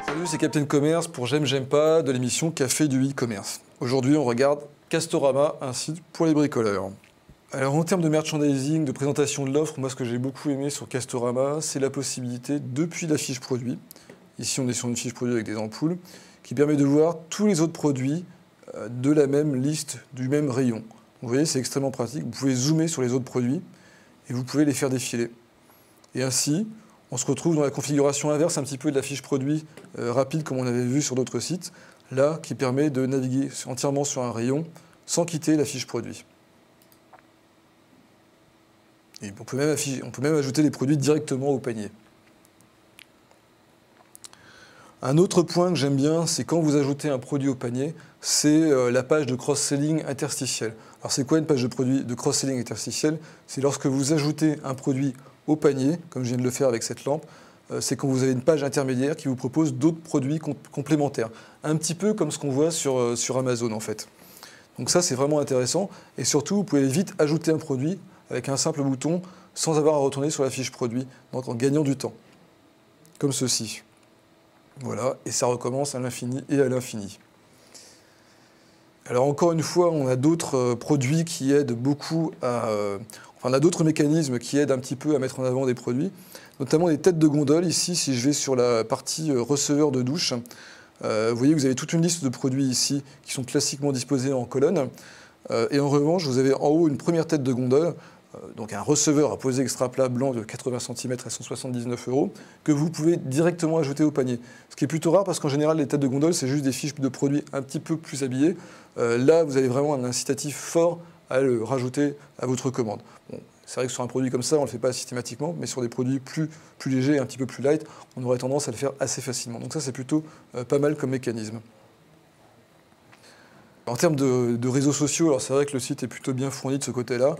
Salut, c'est Captain Commerce pour J'aime, j'aime pas de l'émission Café du e-commerce. Aujourd'hui, on regarde Castorama, un site pour les bricoleurs. Alors, en termes de merchandising, de présentation de l'offre, moi, ce que j'ai beaucoup aimé sur Castorama, c'est la possibilité, depuis la fiche produit, ici on est sur une fiche produit avec des ampoules, qui permet de voir tous les autres produits de la même liste, du même rayon. Vous voyez, c'est extrêmement pratique. Vous pouvez zoomer sur les autres produits et vous pouvez les faire défiler. Et ainsi, on se retrouve dans la configuration inverse un petit peu de la fiche produit rapide comme on avait vu sur d'autres sites, là qui permet de naviguer entièrement sur un rayon sans quitter la fiche produit. Et on peut même ajouter les produits directement au panier. Un autre point que j'aime bien, c'est quand vous ajoutez un produit au panier, c'est la page de cross-selling interstitiel. Alors c'est quoi une page de cross-selling interstitiel? C'est lorsque vous ajoutez un produit au panier, comme je viens de le faire avec cette lampe, c'est quand vous avez une page intermédiaire qui vous propose d'autres produits complémentaires. Un petit peu comme ce qu'on voit sur Amazon en fait. Donc ça c'est vraiment intéressant et surtout vous pouvez vite ajouter un produit avec un simple bouton sans avoir à retourner sur la fiche produit, donc en gagnant du temps. Comme ceci. Voilà, et ça recommence à l'infini et à l'infini. Alors encore une fois, on a d'autres produits qui aident beaucoup à... on a d'autres mécanismes qui aident un petit peu à mettre en avant des produits, notamment les têtes de gondole. Ici, si je vais sur la partie receveur de douche, vous voyez que vous avez toute une liste de produits ici qui sont classiquement disposés en colonne. Et en revanche, vous avez en haut une première tête de gondole, donc un receveur à poser extra plat blanc de 80 cm à 179 €, que vous pouvez directement ajouter au panier. Ce qui est plutôt rare parce qu'en général, les têtes de gondole, c'est juste des fiches de produits un petit peu plus habillées. Là, vous avez vraiment un incitatif fort à le rajouter à votre commande. Bon, c'est vrai que sur un produit comme ça, on ne le fait pas systématiquement, mais sur des produits plus légers et un petit peu plus light, on aurait tendance à le faire assez facilement. Donc ça, c'est plutôt pas mal comme mécanisme. En termes de réseaux sociaux, alors c'est vrai que le site est plutôt bien fourni de ce côté-là.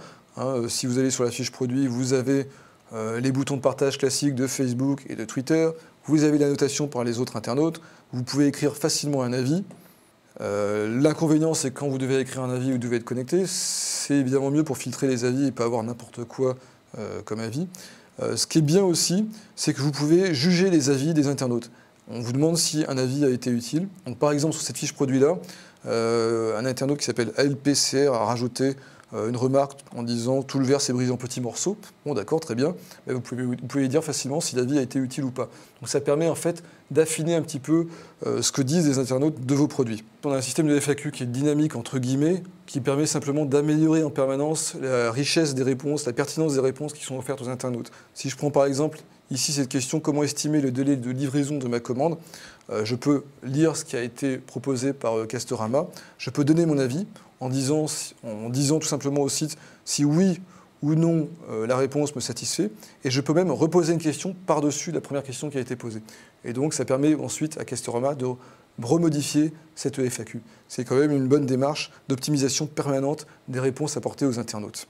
Si vous allez sur la fiche produit, vous avez les boutons de partage classiques de Facebook et de Twitter. Vous avez la notation par les autres internautes. Vous pouvez écrire facilement un avis. L'inconvénient, c'est quand vous devez écrire un avis, vous devez être connecté. C'est évidemment mieux pour filtrer les avis et pas avoir n'importe quoi comme avis. Ce qui est bien aussi, c'est que vous pouvez juger les avis des internautes. On vous demande si un avis a été utile. Donc, par exemple, sur cette fiche produit-là, un internaute qui s'appelle ALPCR a rajouté une remarque en disant « tout le verre s'est brisé en petits morceaux ». Bon, d'accord, très bien. Mais vous pouvez dire facilement si l'avis a été utile ou pas. Donc ça permet en fait d'affiner un petit peu ce que disent les internautes de vos produits. On a un système de FAQ qui est dynamique, entre guillemets, qui permet simplement d'améliorer en permanence la richesse des réponses, la pertinence des réponses qui sont offertes aux internautes. Si je prends par exemple ici cette question « comment estimer le délai de livraison de ma commande ?» Je peux lire ce qui a été proposé par Castorama, je peux donner mon avis en disant tout simplement au site si oui ou non la réponse me satisfait, et je peux même reposer une question par-dessus la première question qui a été posée. Et donc ça permet ensuite à Castorama de remodifier cette FAQ. C'est quand même une bonne démarche d'optimisation permanente des réponses apportées aux internautes.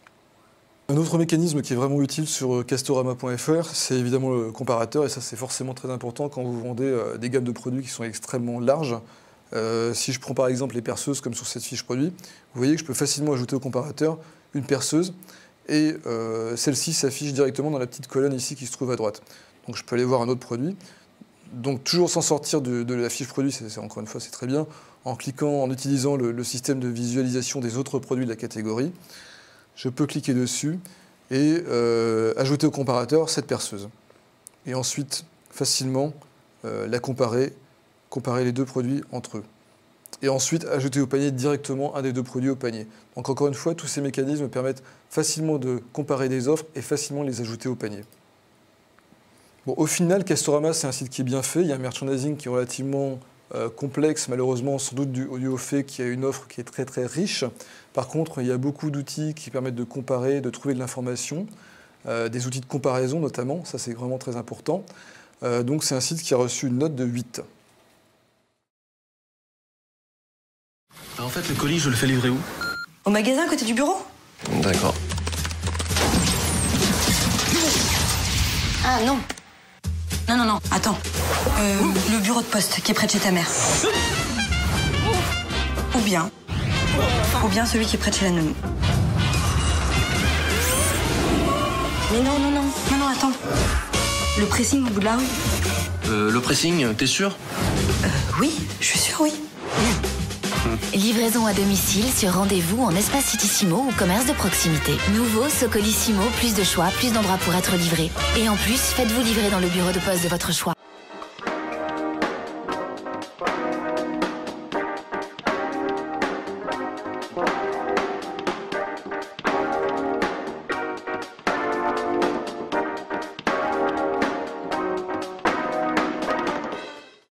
Un autre mécanisme qui est vraiment utile sur castorama.fr, c'est évidemment le comparateur, et ça c'est forcément très important quand vous vendez des gammes de produits qui sont extrêmement larges. Si je prends par exemple les perceuses comme sur cette fiche produit, vous voyez que je peux facilement ajouter au comparateur une perceuse, et celle-ci s'affiche directement dans la petite colonne ici qui se trouve à droite. Donc je peux aller voir un autre produit. Donc toujours sans sortir de la fiche produit, encore une fois c'est très bien, en cliquant, en utilisant le système de visualisation des autres produits de la catégorie. Je peux cliquer dessus et ajouter au comparateur cette perceuse. Et ensuite, facilement, la comparer les deux produits entre eux. Et ensuite, ajouter au panier directement un des deux produits au panier. Donc encore une fois, tous ces mécanismes permettent facilement de comparer des offres et facilement les ajouter au panier. Bon, au final, Castorama, c'est un site qui est bien fait. Il y a un merchandising qui est relativement complexe, malheureusement, sans doute dû au fait qu'il y a une offre qui est très très riche. Par contre, il y a beaucoup d'outils qui permettent de comparer, de trouver de l'information, des outils de comparaison notamment, ça c'est vraiment très important. Donc c'est un site qui a reçu une note de 8. En fait, le colis, je le fais livrer où? Au magasin à côté du bureau. D'accord. Ah non. Non, attends. Le bureau de poste qui est près de chez ta mère. Ou bien celui qui est près de chez la nounou. Mais non. Non, attends. Le pressing au bout de la rue. Le pressing, t'es sûr? Oui, je suis sûre, oui. Livraison à domicile sur rendez-vous en espace Citissimo ou commerce de proximité. Nouveau Socolissimo, plus de choix, plus d'endroits pour être livré. Et en plus, faites-vous livrer dans le bureau de poste de votre choix.